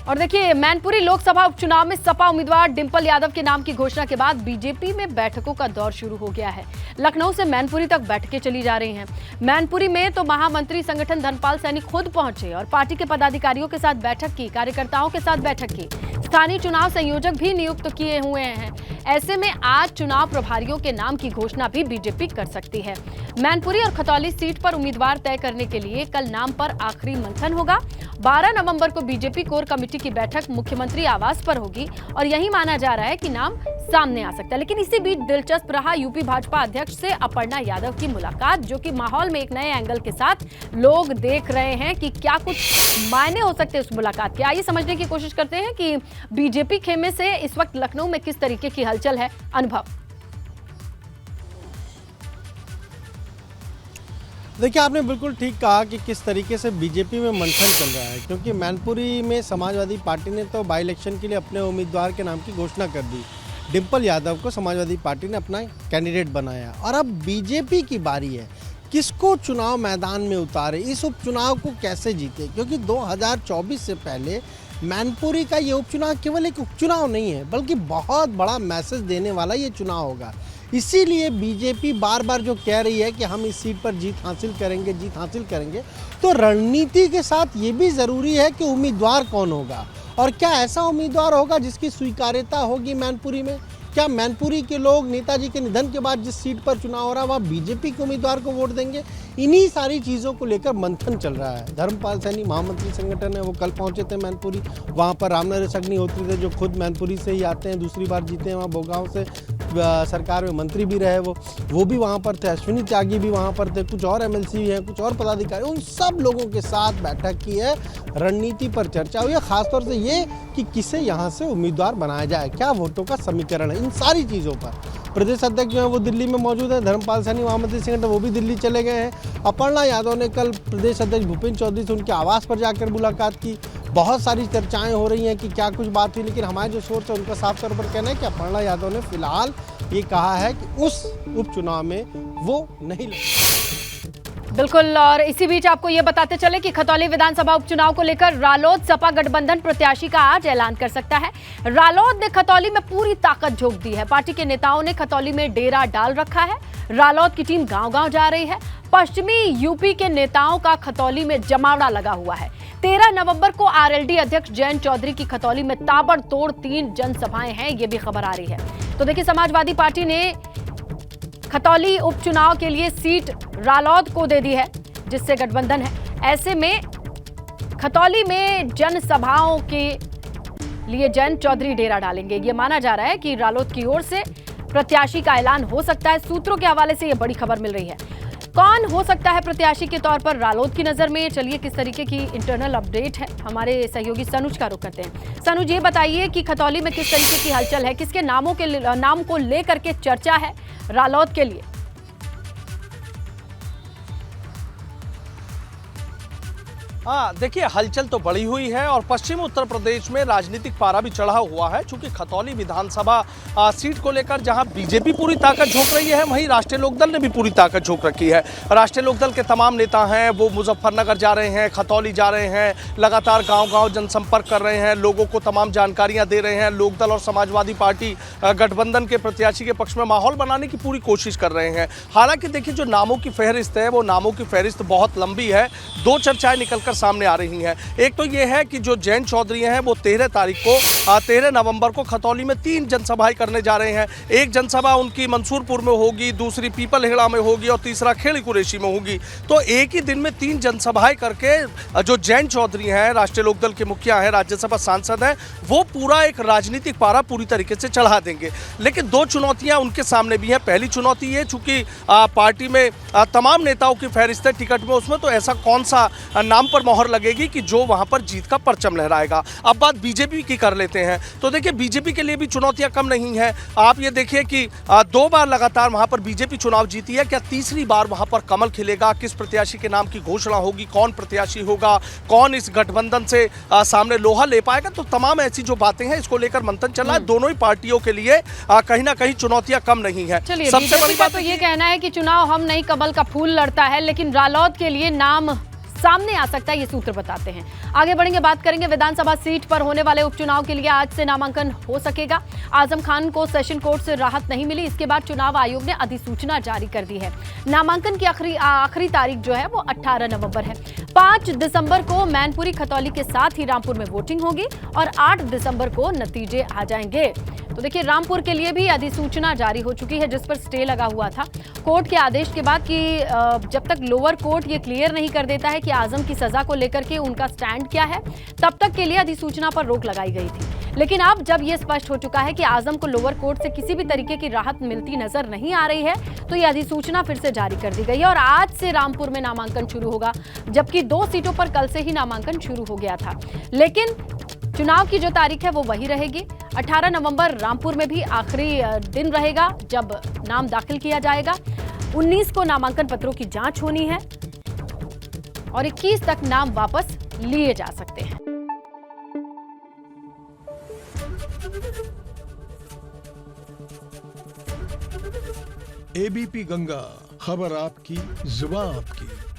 और देखिए, मैनपुरी लोकसभा उपचुनाव में सपा उम्मीदवार डिंपल यादव के नाम की घोषणा के बाद बीजेपी में बैठकों का दौर शुरू हो गया है। लखनऊ से मैनपुरी तक बैठकें चली जा रही हैं। मैनपुरी में तो महामंत्री संगठन धर्मपाल सैनी खुद पहुंचे और पार्टी के पदाधिकारियों के साथ बैठक की, कार्यकर्ताओं के साथ बैठक की। स्थानीय चुनाव संयोजक भी नियुक्त किए हुए हैं। ऐसे में आज चुनाव प्रभारियों के नाम की घोषणा भी बीजेपी कर सकती है। मैनपुरी और खतौली सीट पर उम्मीदवार तय करने के लिए कल नाम पर आखिरी मंथन होगा। 12 नवंबर को बीजेपी कोर कमेटी की बैठक मुख्यमंत्री आवास पर होगी और यही माना जा रहा है कि नाम सामने आ सकता है। लेकिन इसी बीच दिलचस्प रहा यूपी भाजपा अध्यक्ष से अपर्णा यादव की मुलाकात, जो कि माहौल में एक नए एंगल के साथ लोग देख रहे हैं कि क्या कुछ मायने हो सकते हैं उस मुलाकात के। आइए समझने की कोशिश करते हैं कि बीजेपी खेमे से इस वक्त लखनऊ में किस तरीके की हलचल है। अनुभव। देखिए, आपने बिल्कुल ठीक कहा कि किस तरीके से बीजेपी में मंथन चल रहा है, क्योंकि मैनपुरी में समाजवादी पार्टी ने तो बाई इलेक्शन के लिए अपने उम्मीदवार के नाम की घोषणा कर दी। डिंपल यादव को समाजवादी पार्टी ने अपना कैंडिडेट बनाया और अब बीजेपी की बारी है किसको चुनाव मैदान में उतारे, इस उपचुनाव को कैसे जीते। क्योंकि 2024 से पहले मैनपुरी का ये उपचुनाव केवल एक उपचुनाव नहीं है, बल्कि बहुत बड़ा मैसेज देने वाला ये चुनाव होगा। इसीलिए बीजेपी बार बार जो कह रही है कि हम इस सीट पर जीत हासिल करेंगे, तो रणनीति के साथ ये भी ज़रूरी है कि उम्मीदवार कौन होगा और क्या ऐसा उम्मीदवार होगा जिसकी स्वीकार्यता होगी मैनपुरी में। क्या मैनपुरी के लोग नेताजी के निधन के बाद जिस सीट पर चुनाव हो रहा है वहाँ बीजेपी के उम्मीदवार को वोट देंगे। इन्हीं सारी चीज़ों को लेकर मंथन चल रहा है। धर्मपाल सैनी महामंत्री संगठन है, वो कल पहुंचे थे मैनपुरी। वहाँ पर रामनरेश अग्निहोत्री थे, जो खुद मैनपुरी से ही आते हैं, दूसरी बार जीते हैं वहाँ बोगांव से, सरकार में मंत्री भी रहे वो भी वहाँ पर थे। अश्विनी त्यागी भी वहाँ पर थे, कुछ और एमएलसी भी हैं, कुछ और पदाधिकारी, उन सब लोगों के साथ बैठक की है। रणनीति पर चर्चा हुई है, खासतौर से ये कि किसे यहाँ से उम्मीदवार बनाया जाए, क्या वोटों का समीकरण है, इन सारी चीज़ों पर। प्रदेश अध्यक्ष जो है वो दिल्ली में मौजूद है, धर्मपाल सैनी महामंत्री संगठन वो भी दिल्ली चले गए हैं। अपर्णा यादव ने कल प्रदेश अध्यक्ष भूपेंद्र चौधरी से उनके आवास पर जाकर मुलाकात की। बहुत सारी चर्चाएं हो रही हैं कि क्या कुछ बात हुई, लेकिन हमारे जो सोर्स है उनका साफ तौर पर कहना है कि अपर्णा यादव ने फिलहाल ये कहा है कि उस उपचुनाव में वो नहीं बिल्कुल। और इसी बीच आपको ये बताते चले कि खतौली विधानसभा उपचुनाव को लेकर रालोद सपा गठबंधन प्रत्याशी का आज ऐलान कर सकता है। रालोद ने खतौली में पूरी ताकत झोंक दी है। पार्टी के नेताओं ने खतौली में डेरा डाल रखा है। रालोद की टीम गांव-गांव जा रही है। पश्चिमी यूपी के नेताओं का खतौली में जमावड़ा लगा हुआ है। 13 नवंबर को आरएलडी अध्यक्ष जयंत चौधरी की खतौली में ताबड़तोड़ 3 जनसभाएं हैं, ये भी खबर आ रही है। तो देखिए, समाजवादी पार्टी ने खतौली उपचुनाव के लिए सीट रालोद को दे दी है, जिससे गठबंधन है। ऐसे में खतौली में जनसभाओं के लिए जयंत चौधरी डेरा डालेंगे। ये माना जा रहा है कि रालोद की ओर से प्रत्याशी का ऐलान हो सकता है। सूत्रों के हवाले से यह बड़ी खबर मिल रही है। कौन हो सकता है प्रत्याशी के तौर पर रालोद की नजर में? चलिए किस तरीके की इंटरनल अपडेट है, हमारे सहयोगी सनुज का रुख करते हैं। सनुज, ये बताइए कि खतौली में किस तरीके की हलचल है, किसके नाम को लेकर के चर्चा है रालोद के लिए? हाँ, देखिए, हलचल तो बढ़ी हुई है और पश्चिम उत्तर प्रदेश में राजनीतिक पारा भी चढ़ा हुआ है। चूंकि खतौली विधानसभा सीट को लेकर जहां बीजेपी पूरी ताकत झोंक रही है, वहीं राष्ट्रीय लोकदल ने भी पूरी ताकत झोंक रखी है। राष्ट्रीय लोकदल के तमाम नेता हैं वो मुजफ्फरनगर जा रहे हैं, खतौली जा रहे हैं, लगातार गाँव-गाँव जनसंपर्क कर रहे हैं, लोगों को तमाम जानकारियाँ दे रहे हैं। लोकदल और समाजवादी पार्टी गठबंधन के प्रत्याशी के पक्ष में माहौल बनाने की पूरी कोशिश कर रहे हैं। हालांकि देखिए, जो नामों की फहरिस्त है वो नामों की फहरिस्त बहुत लंबी है। 2 चर्चाएं निकलकर सामने आ रही हैं। एक तो ये है कि जो जयंत चौधरी हैं वो 13 नवंबर को खतौली में 3 जनसभाएं करने जा रहे हैं। एक जनसभा उनकी मंसूरपुर में होगी, दूसरी पीपलहेड़ा में होगी और तीसरा खेड़ी कुरैशी में होगी। तो एक ही दिन में 3 जनसभाएं करके जो जयंत चौधरी हैं, राष्ट्रीय लोकदल के मुखिया हैं, राज्यसभा सांसद हैं, वो पूरा एक राजनीतिक पारा पूरी तरीके से चढ़ा देंगे। लेकिन 2 चुनौतियां उनके सामने भी हैं। पहली चुनौती ये, चूंकि पार्टी में तमाम नेताओं की फहरिस्त है टिकट में, उसमें तो ऐसा कौन सा नाम पर मोहर लगेगी कि जो वहां पर जीत का परचम लहराएगा। अब बात बीजेपी की कर लेते हैं। तो देखिए, बीजेपी के लिए भी चुनौतियां कम नहीं है। आप ये देखिए कि 2 बार लगातार वहां पर बीजेपी चुनाव जीती है। क्या तीसरी बार वहां पर कमल खिलेगा? किस प्रत्याशी के नाम की घोषणा होगी? कौन प्रत्याशी होगा? कौन इस गठबंधन से सामने लोहा ले पाएगा? तो तमाम ऐसी जो बातें हैं, इसको लेकर मंथन चल रहा है। दोनों ही पार्टियों के लिए कहीं ना कहीं चुनौतियां कम नहीं है। सबसे बड़ी बात तो ये कहना है कि चुनाव हम नहीं, कमल का फूल लड़ता है, लेकिन रालोद के लिए नाम सामने आ सकता है, ये सूत्र बताते हैं। आगे बढ़ेंगे, बात करेंगे विधानसभा सीट पर होने वाले उपचुनाव के लिए आज से नामांकन हो सकेगा। आजम खान को सेशन कोर्ट से राहत नहीं मिली, इसके बाद चुनाव आयोग ने अधिसूचना जारी कर दी है। नामांकन की आखिरी तारीख जो है वो 18 नवंबर है। 5 दिसंबर को मैनपुरी खतौली के साथ ही रामपुर में वोटिंग होगी और 8 दिसंबर को नतीजे आ जाएंगे। तो देखिए, रामपुर के लिए भी अधिसूचना जारी हो चुकी है, जिस पर स्टे लगा हुआ था कोर्ट के आदेश के बाद कि जब तक लोअर कोर्ट ये क्लियर नहीं कर देता है कि आजम की सजा को लेकर के उनका स्टैंड क्या है, तब तक के लिए अधिसूचना पर रोक लगाई गई थी। लेकिन अब जब ये स्पष्ट हो चुका है कि आजम को लोअर कोर्ट से किसी भी तरीके की राहत मिलती नजर नहीं आ रही है, तो ये अधिसूचना फिर से जारी कर दी गई है और आज से रामपुर में नामांकन शुरू होगा, जबकि 2 सीटों पर कल से ही नामांकन शुरू हो गया था। लेकिन चुनाव की जो तारीख है वो वही रहेगी। 18 नवंबर रामपुर में भी आखिरी दिन रहेगा जब नाम दाखिल किया जाएगा। 19 को नामांकन पत्रों की जांच होनी है और 21 तक नाम वापस लिए जा सकते हैं। एबीपी गंगा, खबर आपकी, जुबान आपकी।